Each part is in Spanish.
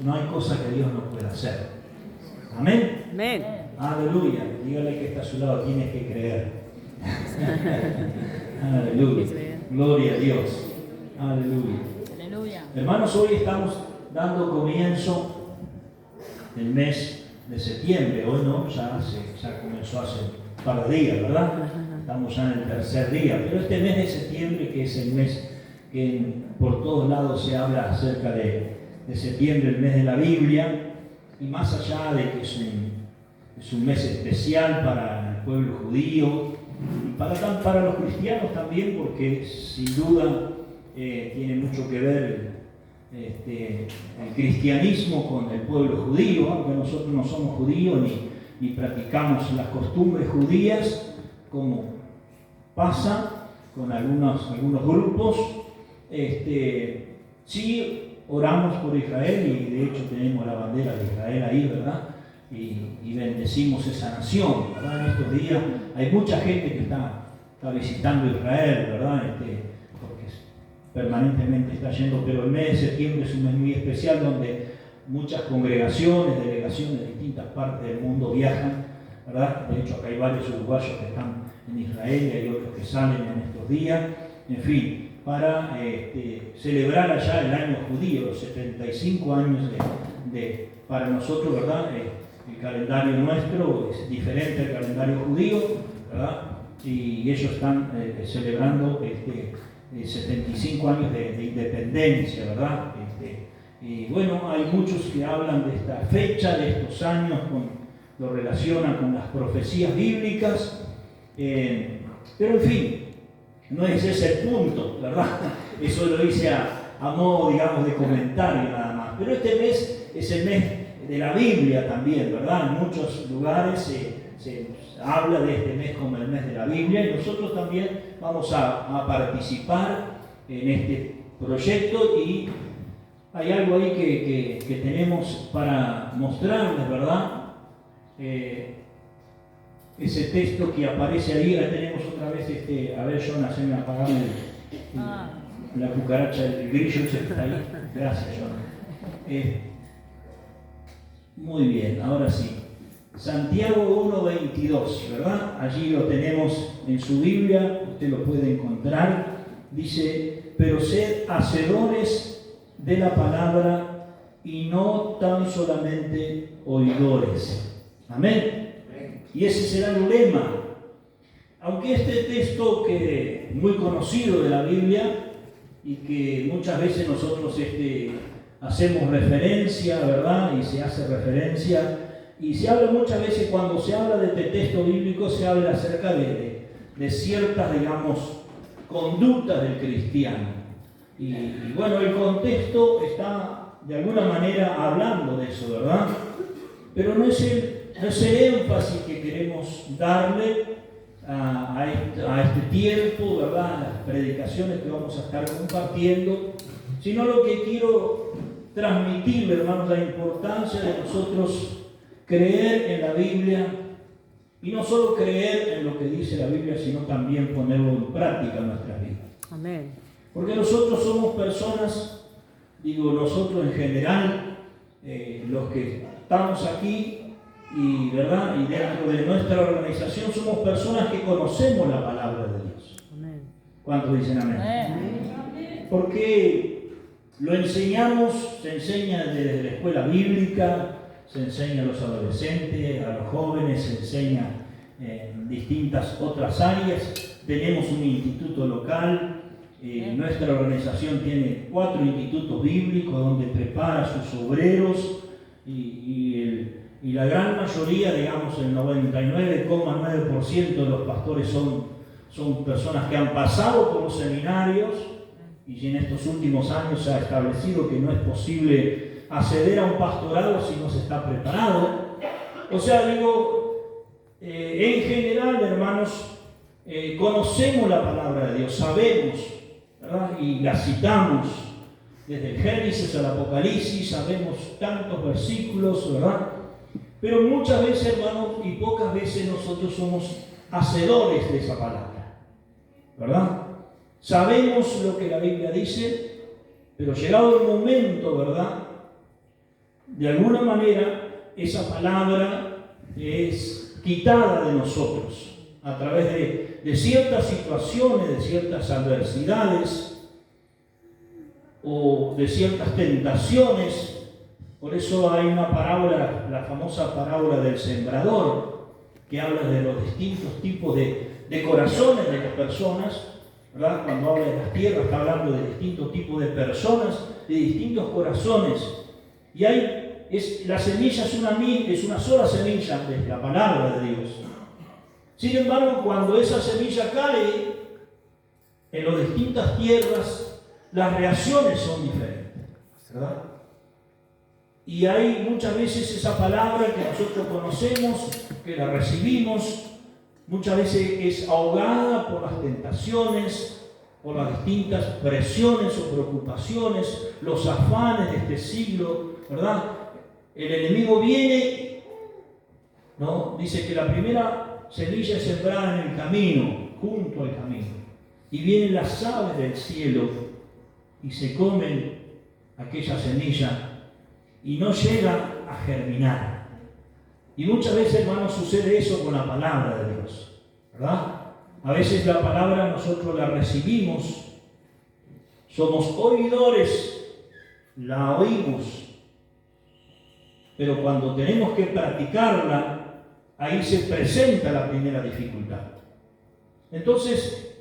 no hay cosa que Dios no pueda hacer. Amén. Amén. Aleluya. Dígale que está a su lado, tienes que creer. Aleluya. Gloria a Dios. Aleluya. Aleluya. Hermanos, hoy estamos dando comienzo del mes de septiembre. Hoy no, ya comenzó hace un par de días, ¿verdad? Estamos ya en el tercer día. Pero este mes de septiembre, que es el mes que por todos lados se habla acerca de septiembre, el mes de la Biblia, y más allá de que es un mes especial para el pueblo judío, y para los cristianos también, porque sin duda tiene mucho que ver el cristianismo con el pueblo judío, aunque nosotros no somos judíos ni practicamos las costumbres judías, como pasa con algunos grupos. Sí oramos por Israel, y de hecho tenemos la bandera de Israel ahí, ¿verdad? Y bendecimos esa nación, ¿verdad? En estos días hay mucha gente que está visitando Israel, ¿verdad? Porque permanentemente está yendo, pero el mes de septiembre es un mes muy especial donde muchas congregaciones, delegaciones de distintas partes del mundo viajan, ¿verdad? De hecho, acá hay varios uruguayos que están en Israel y hay otros que salen en estos días, en fin, para celebrar allá el año judío, los 75 años para nosotros, ¿verdad? El calendario nuestro es diferente al calendario judío, ¿verdad? Y ellos están celebrando 75 años de independencia, ¿verdad? Y bueno, hay muchos que hablan de esta fecha, de estos años, lo relacionan con las profecías bíblicas, pero en fin, no es ese el punto, ¿verdad? Eso lo hice a modo, digamos, de comentario nada más. Pero este mes es el mes de la Biblia también, ¿verdad? En muchos lugares se habla de este mes como el mes de la Biblia, y nosotros también vamos a participar en este proyecto, y hay algo ahí que tenemos para mostrarles, ¿verdad? Ese texto que aparece ahí, ahí tenemos otra vez, a ver, Jonas, se me apagaron la cucaracha, el grillo ese que está ahí. Gracias, Jonas. Muy bien, ahora sí. Santiago 1:22, ¿verdad? Allí lo tenemos en su Biblia, usted lo puede encontrar. Dice: pero sed hacedores de la palabra y no tan solamente oidores. Amén. Y ese será el lema. Aunque este texto, que es muy conocido de la Biblia y que muchas veces nosotros hacemos referencia, ¿verdad? Y se hace referencia, y se habla muchas veces, cuando se habla de este texto bíblico, se habla acerca de ciertas, digamos, conductas del cristiano. Y bueno, el contexto está de alguna manera hablando de eso, ¿verdad? Pero no es el énfasis que queremos darle a este tiempo, ¿verdad? A las predicaciones que vamos a estar compartiendo, sino lo que quiero transmitirle, hermanos, la importancia de nosotros creer en la Biblia, y no solo creer en lo que dice la Biblia, sino también ponerlo en práctica en nuestras vidas. Amén. Porque nosotros somos personas, digo nosotros en general, los que estamos aquí, y verdad, y dentro de nuestra organización somos personas que conocemos la palabra de Dios. Amén. ¿Cuántos dicen amén? Porque lo enseñamos, se enseña desde la escuela bíblica, se enseña a los adolescentes, a los jóvenes, se enseña en distintas otras áreas. Tenemos un instituto local. Nuestra organización tiene 4 institutos bíblicos donde prepara a sus obreros, y la gran mayoría, digamos el 99,9% de los pastores son personas que han pasado por los seminarios, y en estos últimos años se ha establecido que no es posible acceder a un pastorado si no se está preparado. O sea, digo, en general, hermanos, conocemos la palabra de Dios, sabemos, ¿verdad? Y la citamos desde el Génesis al Apocalipsis, sabemos tantos versículos, ¿verdad? Pero muchas veces, hermanos, y pocas veces nosotros somos hacedores de esa palabra, ¿verdad? Sabemos lo que la Biblia dice, pero llegado el momento, ¿verdad?, de alguna manera esa palabra es quitada de nosotros a través de ciertas situaciones, de ciertas adversidades o de ciertas tentaciones. Por eso hay una parábola, la famosa parábola del sembrador, que habla de los distintos tipos de corazones de las personas, ¿verdad? Cuando habla de las tierras, está hablando de distintos tipos de personas, de distintos corazones. Y la semilla es una sola semilla de la palabra de Dios. Sin embargo, cuando esa semilla cae en las distintas tierras, las reacciones son diferentes, ¿verdad? Y hay muchas veces esa palabra que nosotros conocemos, que la recibimos, muchas veces es ahogada por las tentaciones, por las distintas presiones o preocupaciones, los afanes de este siglo, ¿verdad? El enemigo viene, ¿no? Dice que la primera semilla es sembrada en el camino, junto al camino, y vienen las aves del cielo y se comen aquella semilla y no llega a germinar. Y muchas veces, hermanos, sucede eso con la palabra de Dios, ¿verdad? A veces la palabra nosotros la recibimos, somos oidores, la oímos, pero cuando tenemos que practicarla, ahí se presenta la primera dificultad. Entonces,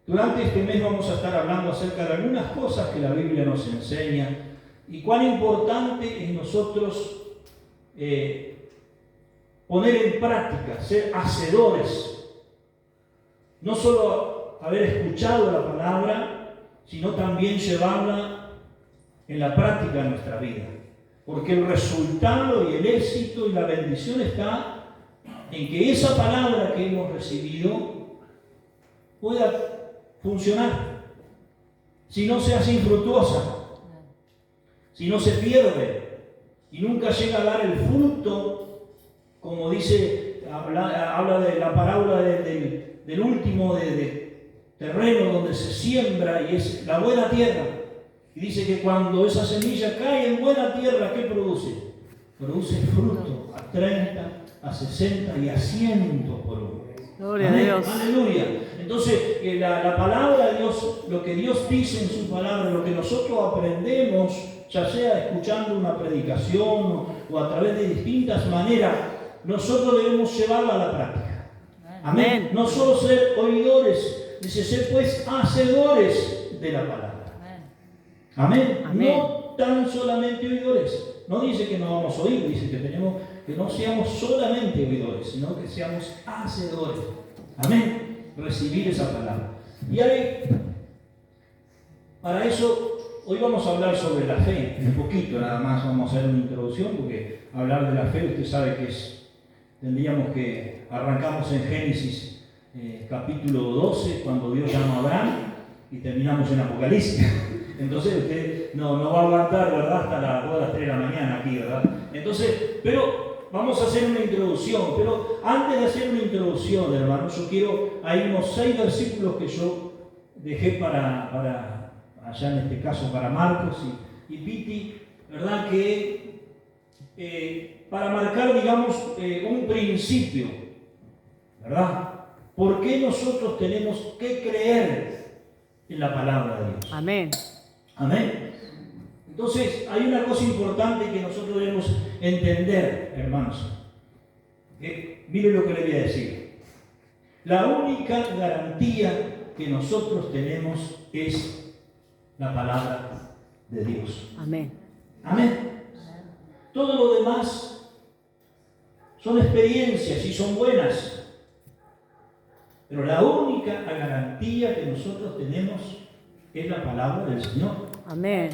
durante este mes vamos a estar hablando acerca de algunas cosas que la Biblia nos enseña y cuán importante es nosotros poner en práctica, ser hacedores. No solo haber escuchado la palabra, sino también llevarla en la práctica de nuestra vida. Porque el resultado y el éxito y la bendición está en que esa palabra que hemos recibido pueda funcionar. Si no se hace infructuosa, si no se pierde y nunca llega a dar el fruto, como dice, habla de la parábola del último de terreno donde se siembra y es la buena tierra. Y dice que cuando esa semilla cae en buena tierra, ¿qué produce? Produce fruto a 30, a 60 y a 100 por uno. Gloria Amén. a Dios. Aleluya. Entonces, la palabra de Dios, lo que Dios dice en su palabra, lo que nosotros aprendemos, ya sea escuchando una predicación o a través de distintas maneras, nosotros debemos llevarla a la práctica. Amén. No solo ser oidores, dice ser pues hacedores de la palabra. Amén. Amén. No tan solamente oidores. No dice que no vamos a oír, dice que tenemos que no seamos solamente oidores, sino que seamos hacedores. Amén. Recibir esa palabra. Y para eso, hoy vamos a hablar sobre la fe, un poquito nada más, vamos a hacer una introducción, porque hablar de la fe, usted sabe que tendríamos que, arrancamos en Génesis capítulo 12, cuando Dios llama a Abraham, y terminamos en Apocalipsis. Entonces usted no va a aguantar, ¿verdad?, hasta las 3 de la mañana aquí, ¿verdad? Entonces, pero vamos a hacer una introducción. Pero antes de hacer una introducción, hermanos, yo quiero, hay unos 6 versículos que yo dejé para allá en este caso para Marcos y Piti, ¿verdad?, que para marcar, digamos, un principio, ¿verdad? ¿Por qué nosotros tenemos que creer en la palabra de Dios? Amén. Amén. Entonces, hay una cosa importante que nosotros debemos entender, hermanos. Miren lo que le voy a decir. La única garantía que nosotros tenemos es la palabra de Dios. Amén. Amén. Todo lo demás son experiencias y son buenas. Pero la única garantía que nosotros tenemos es la palabra del Señor. Amén.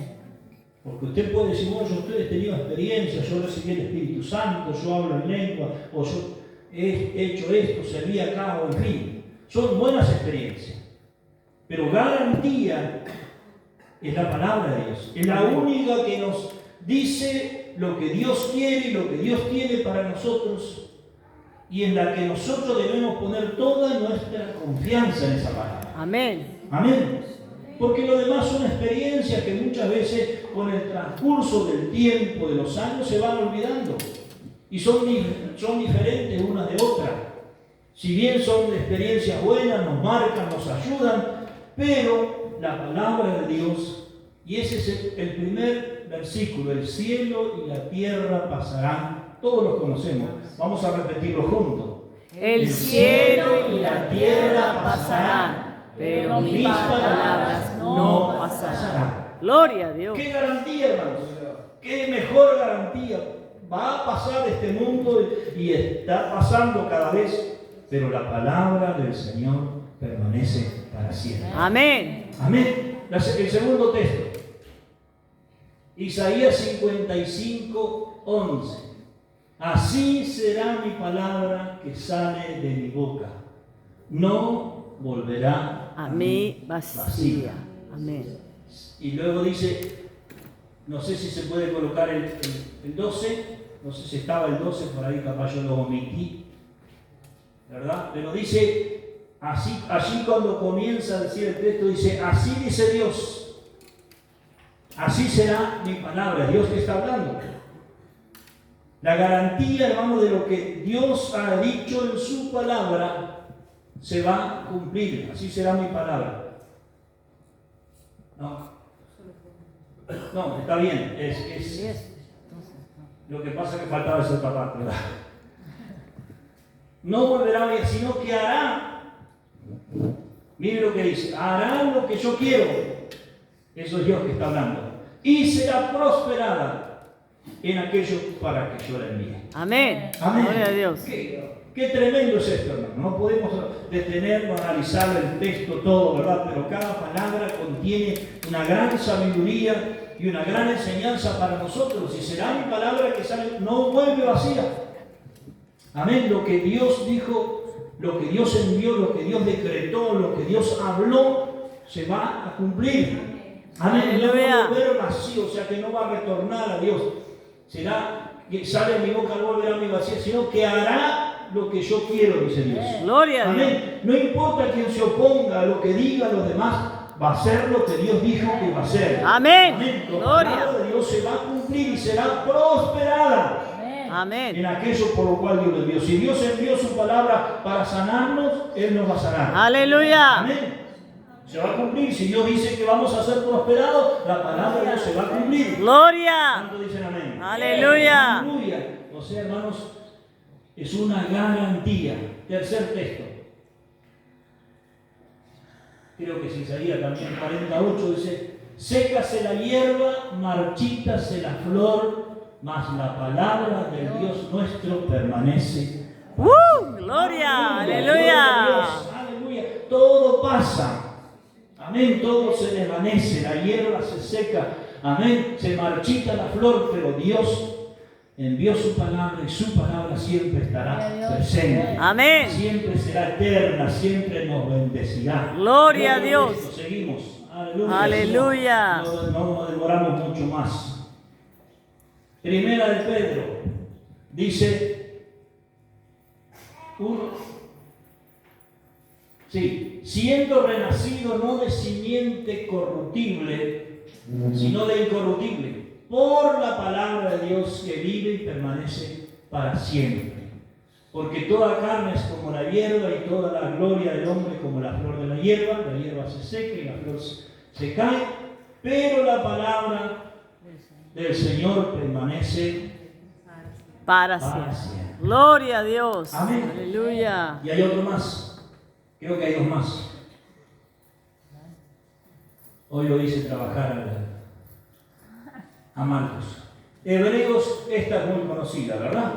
Porque usted puede decir, bueno, yo he tenido experiencias, yo recibí el Espíritu Santo, yo hablo en lengua, o yo he hecho esto, serví acá, o en fin. Son buenas experiencias. Pero garantía es la palabra de Dios. Es la única que nos dice lo que Dios quiere y lo que Dios tiene para nosotros, y en la que nosotros debemos poner toda nuestra confianza en esa palabra. Amén. Amén. Porque lo demás son experiencias que muchas veces con el transcurso del tiempo, de los años, se van olvidando. Y son diferentes unas de otras. Si bien son experiencias buenas, nos marcan, nos ayudan, pero la palabra de Dios, y ese es el primer versículo, el cielo y la tierra pasarán, todos los conocemos, vamos a repetirlo juntos. El cielo y la tierra pasarán, pero mis palabras no pasarán. Gloria a Dios. ¿Qué garantía, hermanos? ¿Qué mejor garantía? Va a pasar este mundo y está pasando cada vez, pero la palabra del Señor permanece para siempre. Amén. Amén. El segundo texto. Isaías 55, 11. Así será mi palabra que sale de mi boca. No volverá a mí vacía. Amén. Y luego dice, no sé si se puede colocar el 12, no sé si estaba el 12, por ahí capaz yo lo omití, ¿verdad? Pero dice, allí cuando comienza a decir el texto, dice, así dice Dios, así será mi palabra, Dios que está hablando. La garantía, hermano, de lo que Dios ha dicho en su palabra se va a cumplir, así será mi palabra. No, está bien, lo que pasa es que faltaba esa otra parte, ¿verdad? No volverá a ver, sino que hará, mire lo que dice, hará lo que yo quiero, eso es Dios que está hablando, y será prosperada en aquello para que yo la envíe. Amén. Amén. Gloria a Dios. Qué tremendo es esto, hermano. No podemos detenernos a analizar el texto todo, ¿verdad? Pero cada palabra contiene una gran sabiduría y una gran enseñanza para nosotros. Y será mi palabra que sale, no vuelve vacía. Amén. Lo que Dios dijo, lo que Dios envió, lo que Dios decretó, lo que Dios habló, se va a cumplir. Amén. No va a volver vacío, o sea que no va a retornar a Dios. Será que sale de mi boca, no volverá a mi vacía, sino que hará lo que yo quiero, dice Dios. Gloria a Dios. Amén. No importa quién se oponga a lo que digan los demás, va a ser lo que Dios dijo que va a ser. Amén. Amén. La Gloria. palabra de Dios se va a cumplir y será prosperada. Amén. En aquello por lo cual Dios lo envió. Si Dios envió su palabra para sanarnos, Él nos va a sanar. Aleluya. Amén. Se va a cumplir. Si Dios dice que vamos a ser prosperados, la palabra de Dios se va a cumplir. Gloria. ¿Cuántos dicen amén? Aleluya. Aleluya. O sea, hermanos, es una garantía. Tercer texto. Creo que es Isaías también 48 dice, sécase la hierba, marchítase la flor, mas la palabra del Dios nuestro permanece. Gloria, aleluya. Aleluya. Todo pasa. Amén. Todo se desvanece. La hierba se seca. Amén. Se marchita la flor, pero Dios envió su palabra y su palabra siempre estará presente. Amén. Siempre será eterna, siempre nos bendecirá. Gloria a Dios. Seguimos. Aleluya. Aleluya. No nos demoramos mucho más. Primera de Pedro dice, siendo renacido no de simiente corruptible, sino de incorruptible, por la palabra de Dios que vive y permanece para siempre. Porque toda carne es como la hierba y toda la gloria del hombre como la flor de la hierba se seca y la flor se cae, pero la palabra del Señor permanece para siempre. Gloria a Dios. Amén. Aleluya. Y hay otro más. Creo que hay dos más. Hoy lo hice trabajar a Marcos. Hebreos, esta es muy conocida, ¿verdad?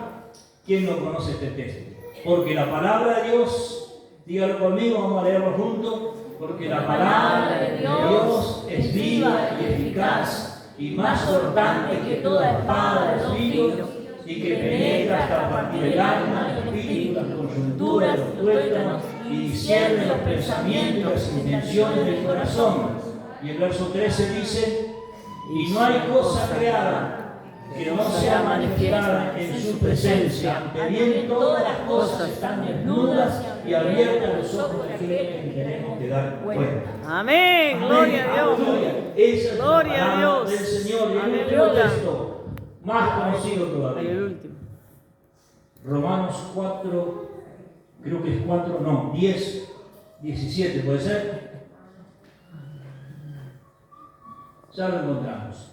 ¿Quién no conoce este texto? Porque la palabra de Dios, dígalo conmigo, vamos a leerlo juntos. Porque la palabra de Dios es viva y eficaz y más cortante que toda espada de dos filos y que penetra hasta partir el alma, el espíritu, las coyunturas, los tuétanos y discierne los pensamientos y las intenciones del corazón. Y el verso 13 dice, y no hay cosa creada que no sea manifiestada en su presencia, ante bien todas las cosas están desnudas y abiertas los ojos de aquellos que tenemos que dar cuenta. Amén, gloria a Dios. Aleluya. Esa es Gloria la a palabra Dios. del Señor. Y el último Aleluya. texto, más conocido El todavía. último. Romanos 4, creo que es 4, no, 10, 17, ¿puede ser? Ya lo encontramos.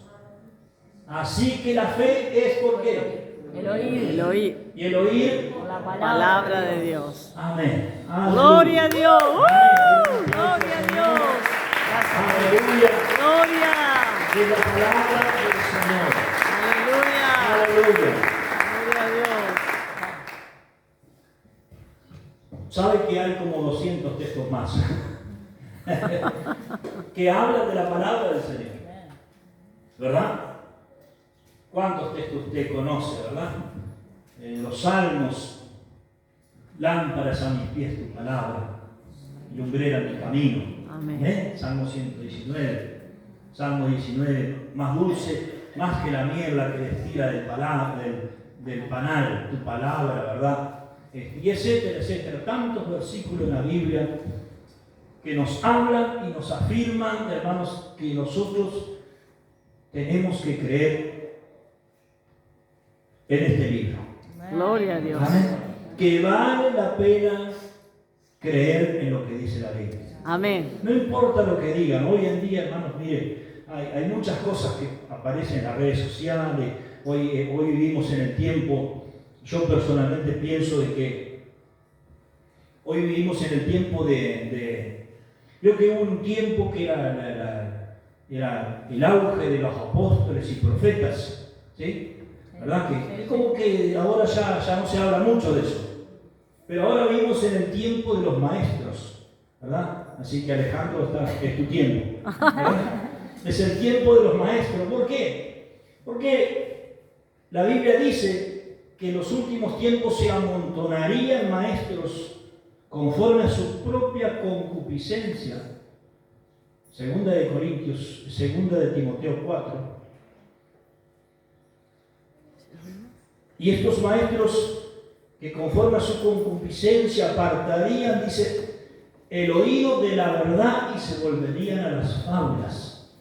Así que la fe es ¿por qué? El oír. El oír. Y el oír. Por la Palabra de Dios. Amén. Gloria a Dios. Amén. Gloria a Dios. Aleluya. Gloria. De la palabra del Señor. Aleluya. Aleluya. Gloria a Dios. ¿Sabe que hay como 200 textos más que hablan de la palabra del Señor? ¿Verdad? ¿Cuántos textos usted conoce, verdad? Los salmos, lámparas a mis pies tu palabra, lumbrera mi camino. Amén. Salmo 119, Salmo 19, más dulce, más que la miel que destila del panal, tu palabra, ¿verdad? Y etcétera, etcétera. Tantos versículos en la Biblia que nos hablan y nos afirman, hermanos, que nosotros tenemos que creer en este libro. Gloria a Dios. Amén. Que vale la pena creer en lo que dice la Biblia. Amén. No importa lo que digan. Hoy en día, hermanos, mire, hay muchas cosas que aparecen en las redes sociales. Hoy vivimos en el tiempo, yo personalmente pienso de que hoy vivimos en el tiempo creo que hubo un tiempo que era el auge de los apóstoles y profetas, ¿sí? ¿Verdad? Que es como que ahora ya no se habla mucho de eso. Pero ahora vivimos en el tiempo de los maestros, ¿verdad? Así que Alejandro, es tu tiempo, ¿verdad? Es el tiempo de los maestros. ¿Por qué? Porque la Biblia dice que en los últimos tiempos se amontonarían maestros conforme a su propia concupiscencia. Segunda de Corintios, segunda de Timoteo 4. Y estos maestros que conforme a su concupiscencia apartarían, dice, el oído de la verdad y se volverían a las fábulas.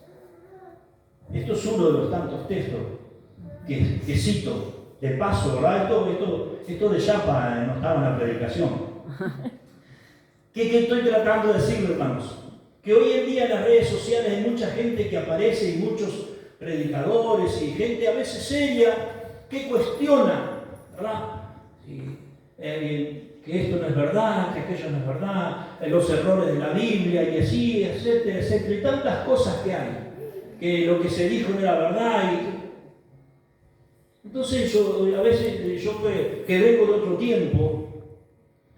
Esto es uno de los tantos textos que cito de paso, ¿verdad? Esto de chapa no estaba en la predicación. ¿Qué estoy tratando de decirlo, hermanos? Que hoy en día en las redes sociales hay mucha gente que aparece y muchos predicadores y gente a veces seria que cuestiona, ¿verdad? Que esto no es verdad, que aquello no es verdad, los errores de la Biblia y así, etcétera, etcétera, y tantas cosas que hay, que lo que se dijo no era verdad. Entonces a veces yo que vengo de otro tiempo,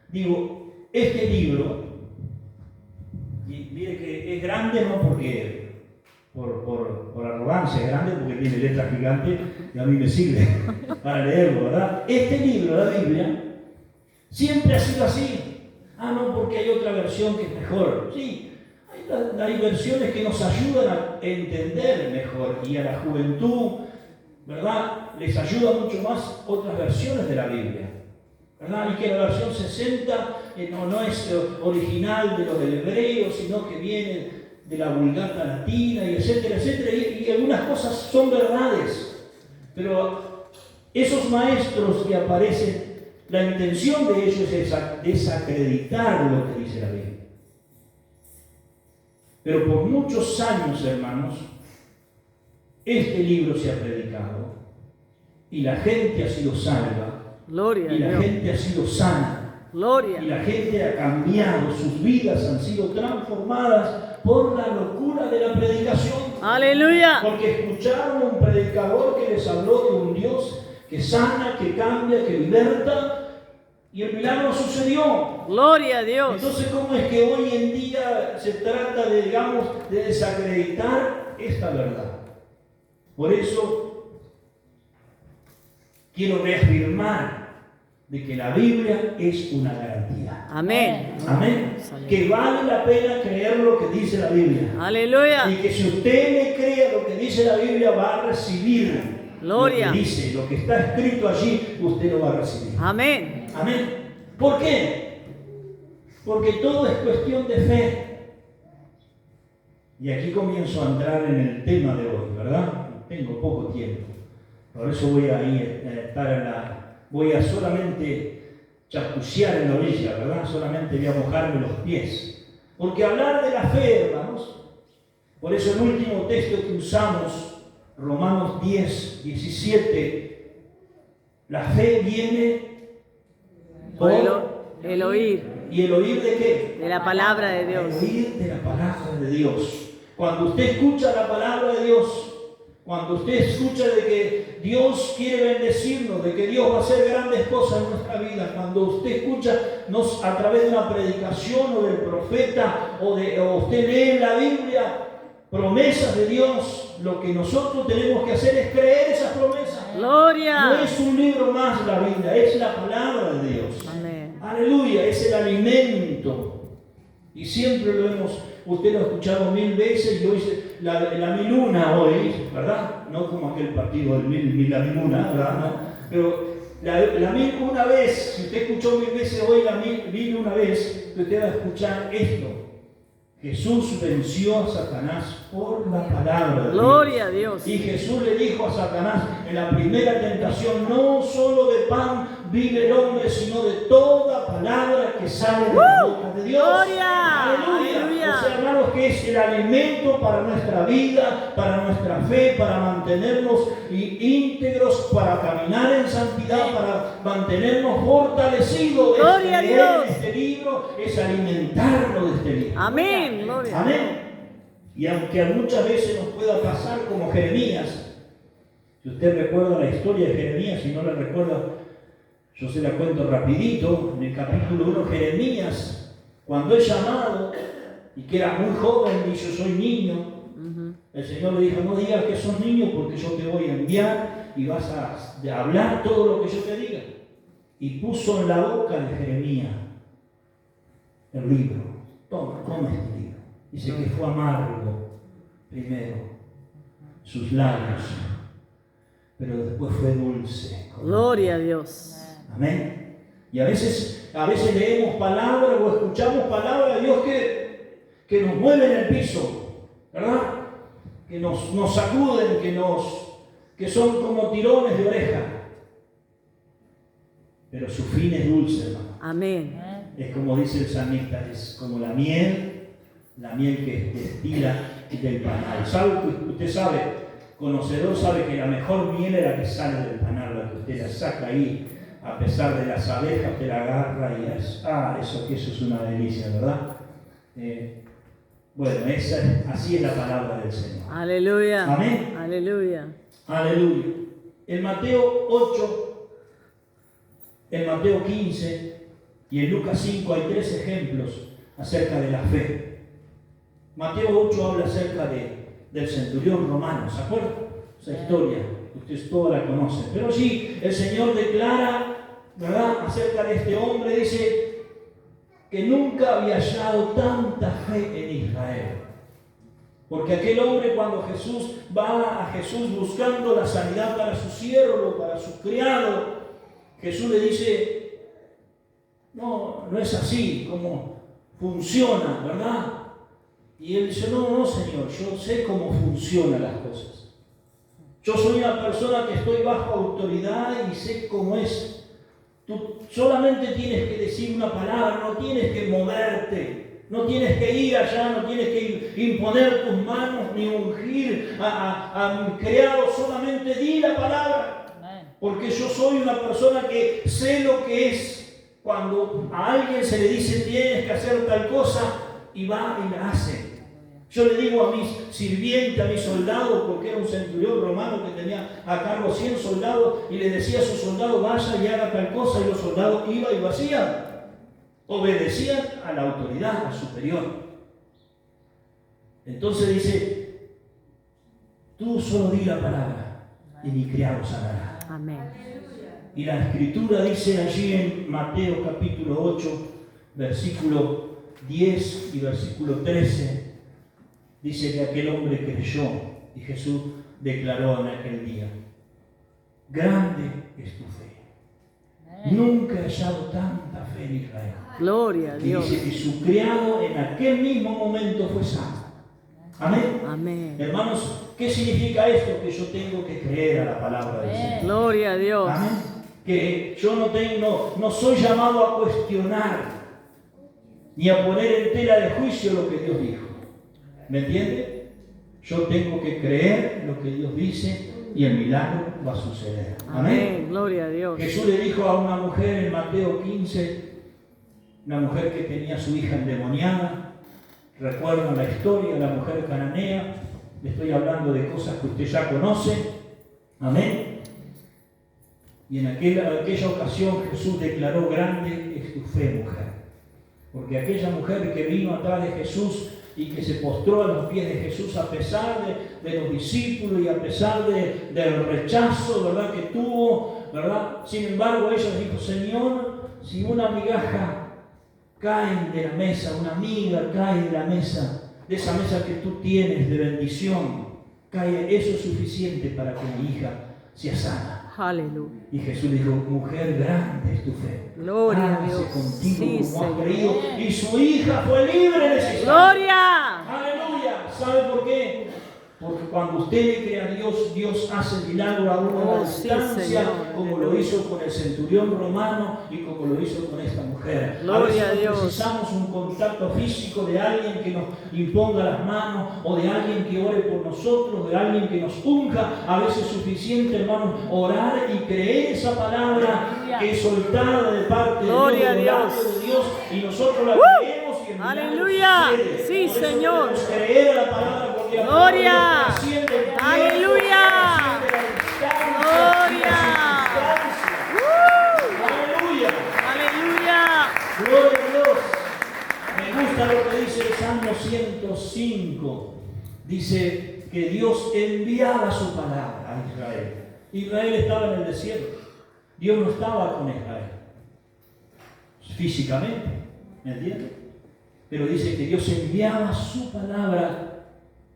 digo, este libro, y mire que es grande no porque por arrogancia, es grande porque tiene letras gigantes y a mí me sirve para leerlo, ¿verdad? Este libro, la Biblia, siempre ha sido así. No, porque hay otra versión que es mejor. Sí, hay versiones que nos ayudan a entender mejor y a la juventud, ¿verdad? Les ayuda mucho más otras versiones de la Biblia, ¿verdad? Y que la versión 60 no es original de lo del hebreo, sino que viene de la Vulgata latina, y etcétera, etcétera. Y algunas cosas son verdades, pero esos maestros que aparecen, la intención de ellos es desacreditar lo que dice la Biblia. Pero por muchos años, hermanos, este libro se ha predicado y la gente ha sido salva. Gloria y a la Dios. gente ha sido sana. Gloria. Y la gente ha cambiado, sus vidas han sido transformadas por la locura de la predicación. Aleluya. Porque escucharon a un predicador que les habló de un Dios que sana, que cambia, que liberta, y el milagro sucedió. Gloria a Dios. Entonces, ¿cómo es que hoy en día se trata de, de desacreditar esta verdad? Por eso quiero reafirmar de que la Biblia es una garantía. Amén. Amén. Que vale la pena creer lo que dice la Biblia. Aleluya. Y que si usted le cree lo que dice la Biblia, va a recibir Gloria. Lo que dice, lo que está escrito allí, usted lo va a recibir. Amén. Amén. ¿Por qué? Porque todo es cuestión de fe. Y aquí comienzo a entrar en el tema de hoy, ¿verdad? Tengo poco tiempo. Por eso voy a voy a solamente chapucear en la orilla, ¿verdad? Solamente voy a mojarme los pies. Porque hablar de la fe, hermanos, por eso el último texto que usamos, Romanos 10, 17, la fe viene por el oír. ¿Y el oír de qué? De la palabra de Dios. El oír de la palabra de Dios. Cuando usted escucha la palabra de Dios, cuando usted escucha de que Dios quiere bendecirnos, de que Dios va a hacer grandes cosas en nuestra vida, cuando usted escucha a través de una predicación o del profeta o usted lee en la Biblia promesas de Dios, lo que nosotros tenemos que hacer es creer esas promesas. Gloria. No es un libro más la Biblia, es la palabra de Dios. Amén. Aleluya, es el alimento. Y siempre usted lo ha escuchado 1000 veces y hoy la miluna hoy, ¿verdad? No como aquel partido del la miluna, ¿verdad? No. Pero la mil una vez, si usted escuchó 1000 veces hoy la mil una vez, usted va a escuchar esto. Jesús venció a Satanás por la palabra de Dios. Gloria a Dios. Y Jesús le dijo a Satanás en la primera tentación, no solo de pan vive el hombre, sino de toda palabra que sale de la boca de Dios. ¡Gloria! ¡Aleluya! ¡Aleluya! O sea, hermanos, que es el alimento para nuestra vida, para nuestra fe, para mantenernos íntegros, para caminar en santidad, para mantenernos fortalecidos. ¡Gloria a Dios! Este libro es alimentarnos de este libro. Amén. Gloria. Amén. Y aunque muchas veces nos pueda pasar como Jeremías, si usted recuerda la historia de Jeremías, si no la recuerda, yo se la cuento rapidito. En el capítulo 1, Jeremías, cuando es llamado, y que era muy joven, dice, yo soy niño, el Señor le dijo, no digas que sos niño porque yo te voy a enviar y vas a hablar todo lo que yo te diga. Y puso en la boca de Jeremías el libro. Toma este libro. Dice que fue amargo primero sus labios, pero después fue dulce. Gloria a Dios. Amén. Y a veces leemos palabras o escuchamos palabras de Dios que nos mueven el piso, ¿verdad? Que nos sacuden, que son como tirones de oreja. Pero su fin es dulce, hermano. Amén. Es como dice el salmista, es como la miel que destila del panal. Usted sabe, conocedor sabe que la mejor miel es la que sale del panal, la que usted la saca ahí, a pesar de las abejas, usted la agarra y eso es una delicia, ¿verdad? Bueno, así es la palabra del Señor. Aleluya. Amén. Aleluya. Aleluya. En Mateo 8, en Mateo 15 y en Lucas 5 hay 3 ejemplos acerca de la fe. Mateo 8 habla acerca del centurión romano, ¿se acuerdan? Esa historia, ustedes todos la conocen. Pero sí, el Señor declara, ¿verdad?, acerca de este hombre, dice que nunca había hallado tanta fe en Israel. Porque aquel hombre, cuando Jesús va a Jesús buscando la sanidad para su siervo, para su criado, Jesús le dice, no es así como funciona, ¿verdad? Y él dice, no, Señor, yo sé cómo funcionan las cosas. Yo soy una persona que estoy bajo autoridad y sé cómo es. Tú solamente tienes que decir una palabra, no tienes que moverte, no tienes que ir allá, no tienes que imponer tus manos ni ungir a mi criado, solamente di la palabra. Porque yo soy una persona que sé lo que es cuando a alguien se le dice tienes que hacer tal cosa y va y la hace. Yo le digo a mis sirvientes, a mis soldados, porque era un centurión romano que tenía a cargo 100 soldados, y le decía a sus soldados, vaya y haga tal cosa, y los soldados iban y lo hacían. Obedecían a la autoridad, al superior. Entonces dice, tú solo di la palabra, y mi criado sanará. Amén. Y la Escritura dice allí en Mateo capítulo 8, versículo 10 y versículo 13, dice que aquel hombre creyó y Jesús declaró en aquel día, grande es tu fe. Nunca he hallado tanta fe en Israel. Gloria a Y Dios. dice que su criado en aquel mismo momento fue sano. Amén. Amén. Hermanos, ¿qué significa esto? Que yo tengo que creer a la palabra del Señor. Gloria a Dios. Amén. Que yo no soy llamado a cuestionar ni a poner en tela de juicio lo que Dios dijo. ¿Me entiende? Yo tengo que creer lo que Dios dice y el milagro va a suceder. Amén. Gloria a Dios. Jesús le dijo a una mujer en Mateo 15, una mujer que tenía a su hija endemoniada. Recuerdan la historia de la mujer cananea. Le estoy hablando de cosas que usted ya conoce. Amén. Y en aquella ocasión Jesús declaró: grande es tu fe, mujer. Porque aquella mujer que vino atrás de Jesús y que se postró a los pies de Jesús a pesar de los discípulos y a pesar del rechazo, ¿verdad?, que tuvo, ¿verdad? Sin embargo, ella dijo: Señor, si una migaja cae de la mesa, una miga cae de la mesa, de esa mesa que tú tienes de bendición, cae, eso es suficiente para que mi hija sea sana. Aleluya. Y Jesús dijo: mujer, grande es tu fe. Gloria a Dios. Contigo Sí, como has Señor. creído. Y su hija fue libre de ese. Gloria. Aleluya. ¿Sabe por qué? Porque cuando usted le cree a Dios, Dios hace milagro a uno a la Sí, distancia, Señor. como lo hizo con el centurión romano y como lo hizo con esta mujer. Gloria a a veces Dios. necesitamos un contacto físico de alguien que nos imponga las manos, o de alguien que ore por nosotros, de alguien que nos unja. A veces es suficiente, hermanos, orar y creer esa palabra que es soltada de parte Gloria de a Dios, y nosotros la creemos y el milagro Aleluya. sucede. Sí, Por eso Señor. debemos creer a la palabra, porque la Gloria. palabra trasciende el tiempo, Aleluya. trasciende la distancia, Gloria. las circunstancias. Aleluya. Aleluya. Gloria a Dios. Me gusta lo que dice el Salmo 105. Dice que Dios enviaba su palabra a Israel. Israel estaba en el desierto. Dios no estaba con Israel físicamente, ¿me entiendes? Pero dice que Dios enviaba su palabra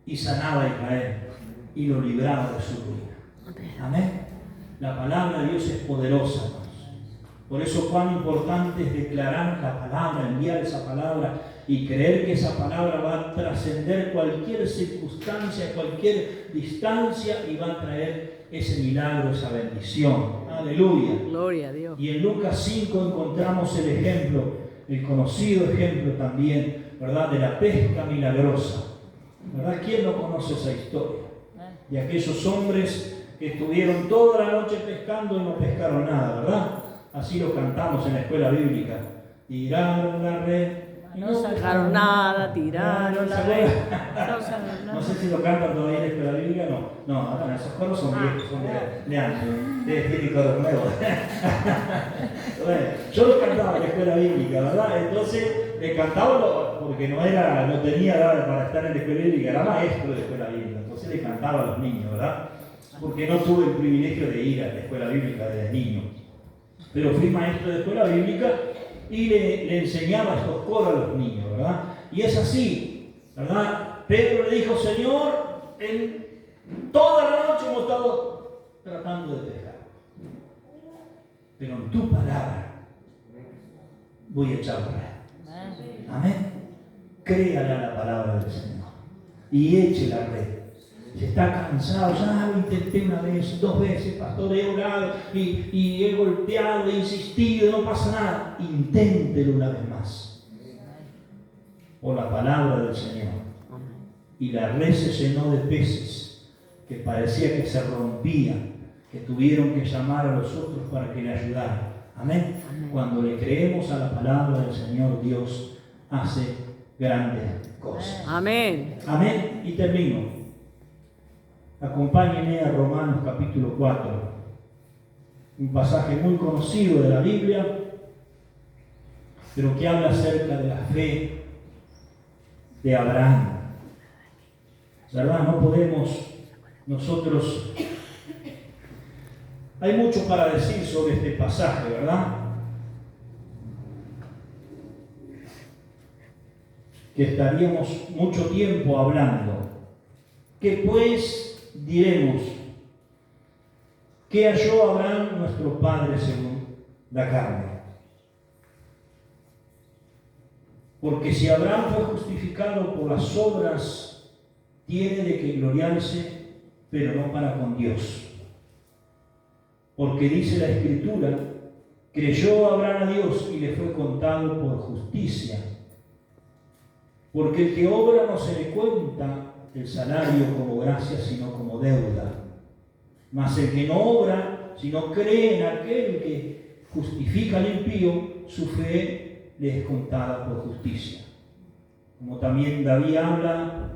y sanaba a Israel y lo libraba de su ruina. Amén. La palabra de Dios es poderosa, hermanos. Por eso cuán importante es declarar la palabra, enviar esa palabra y creer que esa palabra va a trascender cualquier circunstancia, cualquier distancia, y va a traer ese milagro, esa bendición. Aleluya. Gloria a Dios. Y en Lucas 5 encontramos el ejemplo, el conocido ejemplo también, ¿verdad?, de la pesca milagrosa. ¿Verdad? ¿Quién no conoce esa historia? De aquellos hombres que estuvieron toda la noche pescando y no pescaron nada, ¿verdad? Así lo cantamos en la escuela bíblica. Tiraron la red. No sacaron nada, tiraron la red. No sé si lo cantan todavía en la escuela bíblica, no, esos coros son viejos, son de antes. Ustedes tienen coros nuevos. Bueno, yo los cantaba en la escuela bíblica, ¿verdad? Entonces, le cantaba porque no tenía edad para estar en la escuela bíblica, era maestro de escuela bíblica. Entonces le cantaba a los niños, ¿verdad? Porque no tuve el privilegio de ir a la escuela bíblica desde niño. Pero fui maestro de escuela bíblica y le enseñaba estos coros a los niños, ¿verdad? Y es así, ¿verdad? Pedro le dijo: Señor, en toda la noche hemos estado tratando de pescar, pero en tu palabra voy a echar la red. Amén. Créale a la palabra del Señor y eche la red. Si está cansado, ya lo intenté una vez, 2 veces, pastor, he orado y he golpeado, he insistido, no pasa nada. Inténtelo una vez más. Por la palabra del Señor. Y la red se llenó de peces que parecía que se rompían, que tuvieron que llamar a los otros para que le ayudaran. Amén. Cuando le creemos a la palabra del Señor, Dios hace grandes cosas. Amén. Amén. Y termino. Acompáñenme a Romanos capítulo 4, un pasaje muy conocido de la Biblia, pero que habla acerca de la fe de Abraham. ¿Verdad? No podemos nosotros... Hay mucho para decir sobre este pasaje, ¿verdad? Que estaríamos mucho tiempo hablando. Que pues diremos, ¿qué halló Abraham, nuestro padre, según la carne? Porque si Abraham fue justificado por las obras, tiene de que gloriarse, pero no para con Dios. Porque dice la Escritura, creyó Abraham a Dios y le fue contado por justicia. Porque el que obra no se le cuenta el salario como gracia, sino como deuda. Mas el que no obra, sino cree en aquel que justifica al impío, su fe le es contada por justicia. Como también David habla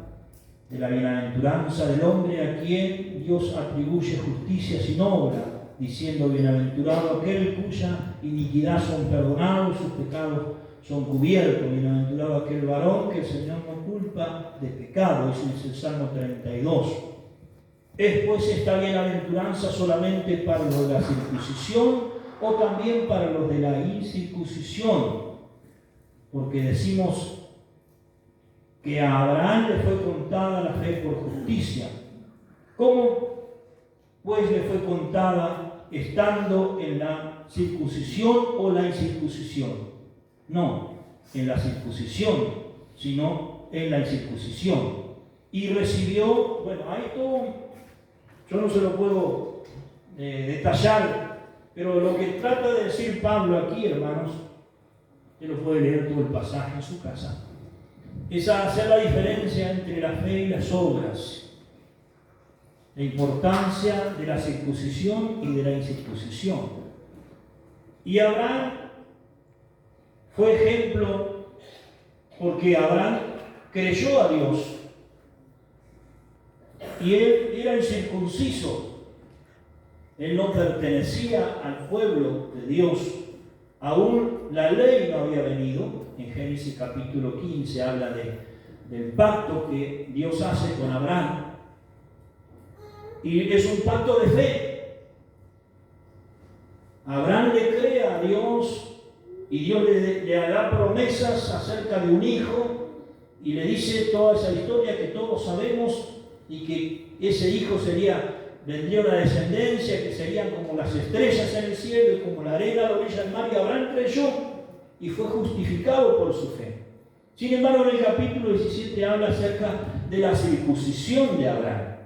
de la bienaventuranza del hombre a quien Dios atribuye justicia sin obra, diciendo: bienaventurado aquel cuya iniquidad son perdonados, sus pecados son cubiertos, bienaventurado aquel varón que el Señor no culpa de pecado. Eso dice el Salmo 32. ¿Es pues esta bienaventuranza solamente para los de la circuncisión o también para los de la incircuncisión? Porque decimos que a Abraham le fue contada la fe por justicia. ¿Cómo pues le fue contada estando en la circuncisión o la incircuncisión? No en la circuncisión, sino en la incircuncisión. Y recibió, bueno, hay todo, yo no se lo puedo detallar, pero lo que trata de decir Pablo aquí, hermanos, usted lo puede leer todo el pasaje en su casa, es hacer la diferencia entre la fe y las obras, la importancia de la circuncisión y de la incircuncisión. Y Abraham fue ejemplo porque Abraham creyó a Dios y él era incircunciso. Él no pertenecía al pueblo de Dios. Aún la ley no había venido. En Génesis capítulo 15 habla del pacto que Dios hace con Abraham. Y es un pacto de fe. Abraham le cree a Dios y Dios le da promesas acerca de un hijo y le dice toda esa historia que todos sabemos, y que ese hijo vendría una descendencia que serían como las estrellas en el cielo y como la arena a la orilla del mar. Y Abraham creyó y fue justificado por su fe. Sin embargo, en el capítulo 17 habla acerca de la circuncisión de Abraham.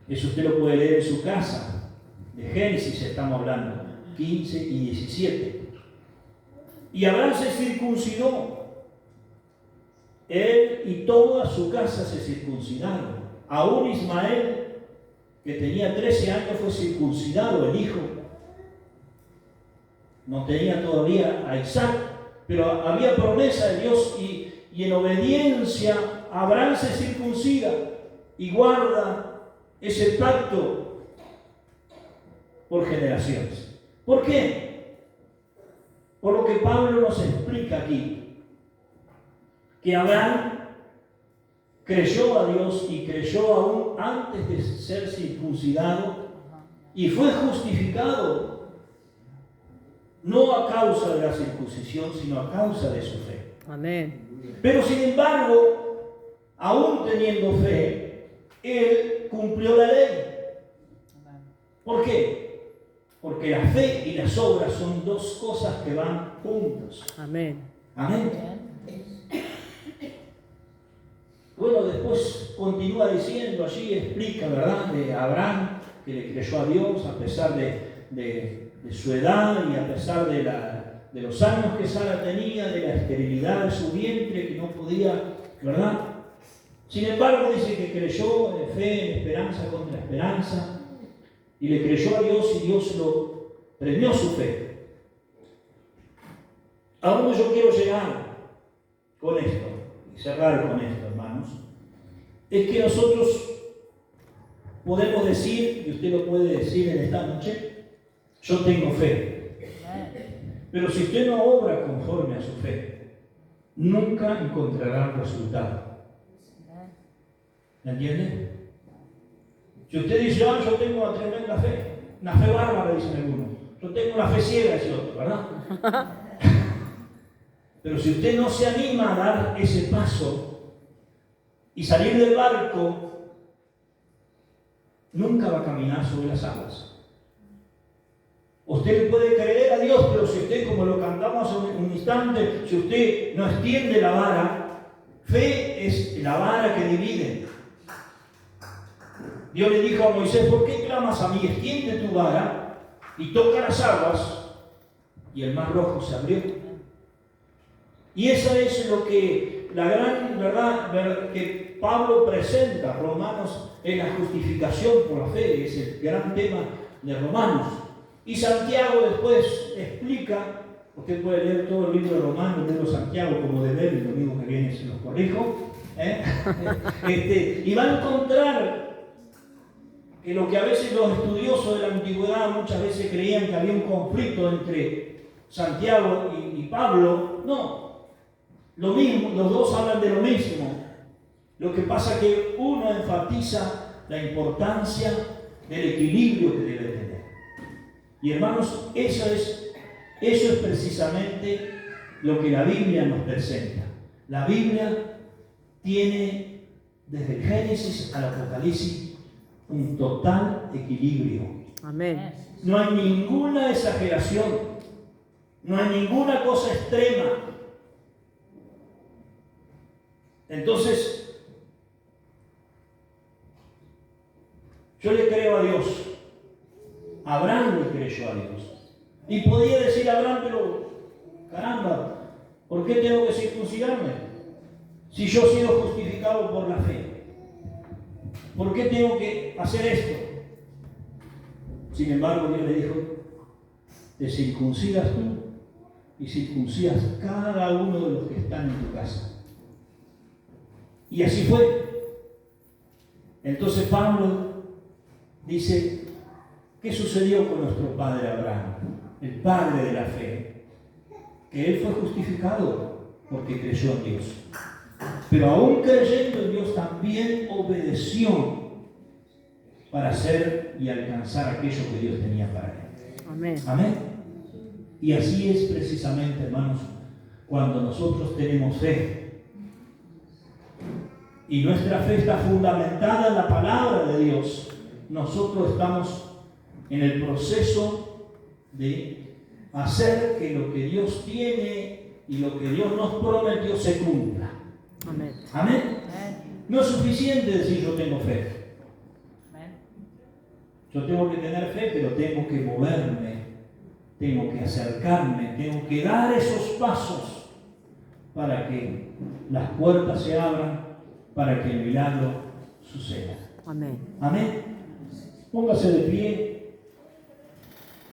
Eso usted lo puede leer en su casa. De Génesis estamos hablando, 15 y 17. Y Abraham se circuncidó. Él y toda su casa se circuncidaron. Aún Ismael, que tenía 13 años, fue circuncidado, el hijo. No tenía todavía a Isaac, pero había promesa de Dios y en obediencia Abraham se circuncida y guarda ese pacto por generaciones. ¿Por qué? Por lo que Pablo nos explica aquí, que Abraham creyó a Dios y creyó aún antes de ser circuncidado y fue justificado no a causa de la circuncisión, sino a causa de su fe. Amén. Pero sin embargo, aún teniendo fe, él cumplió la ley. ¿Por qué? Porque la fe y las obras son dos cosas que van juntas. Amén. Amén. Bueno, después continúa diciendo allí, explica, ¿verdad?, de Abraham, que le creyó a Dios a pesar de su edad y a pesar de los años que Sara tenía, de la esterilidad de su vientre, que no podía, ¿verdad? Sin embargo, dice que creyó en fe, en esperanza contra esperanza, y le creyó a Dios y Dios lo premió su fe. ¿A dónde yo quiero llegar con esto? Y cerrar con esto, hermanos, es que nosotros podemos decir, y usted lo puede decir en esta noche: yo tengo fe. Pero si usted no obra conforme a su fe, nunca encontrará resultado. ¿Me entiende? Si usted dice: yo tengo una tremenda fe, una fe bárbara, dicen algunos, yo tengo una fe ciega, dice otro, ¿verdad? Pero si usted no se anima a dar ese paso y salir del barco nunca va a caminar sobre las aguas. Usted le puede creer a Dios, pero si usted, como lo cantamos hace un instante, si usted no extiende la vara, fe es la vara que divide. Dios le dijo a Moisés: ¿por qué clamas a mí? Extiende tu vara y toca las aguas, y el mar rojo se abrió. Y eso es lo que la gran verdad que Pablo presenta. Romanos es la justificación por la fe, es el gran tema de Romanos. Y Santiago después explica, usted puede leer todo el libro de Romanos, leerlo Santiago como deber, el domingo que viene se los corrijo, y va a encontrar que lo que a veces los estudiosos de la antigüedad muchas veces creían que había un conflicto entre Santiago y Pablo, no, lo mismo, los dos hablan de lo mismo. Lo que pasa es que uno enfatiza la importancia del equilibrio que debe tener. Y hermanos, eso es precisamente lo que la Biblia nos presenta. La Biblia tiene desde el Génesis al Apocalipsis un total equilibrio. Amén. No hay ninguna exageración, no hay ninguna cosa extrema. Entonces, yo le creo a Dios. Abraham le creyó a Dios. Y podía decir a Abraham: pero caramba, ¿por qué tengo que circuncidarme? Si yo he sido justificado por la fe, ¿por qué tengo que hacer esto? Sin embargo, Dios le dijo: te circuncidas tú y circuncidas cada uno de los que están en tu casa. Y así fue. Entonces Pablo dice: ¿qué sucedió con nuestro padre Abraham, el padre de la fe? Que él fue justificado porque creyó en Dios. Pero aún creyendo en Dios, también obedeció para hacer y alcanzar aquello que Dios tenía para él. Amén. Amén. Y así es precisamente, hermanos, cuando nosotros tenemos fe. Y nuestra fe está fundamentada en la palabra de Dios. Nosotros estamos en el proceso de hacer que lo que Dios tiene y lo que Dios nos prometió se cumpla. Amén. Amén. No es suficiente decir yo tengo fe. Yo tengo que tener fe, pero tengo que moverme, tengo que acercarme, tengo que dar esos pasos para que las puertas se abran, para que el milagro suceda. Amén. Amén. Póngase de pie.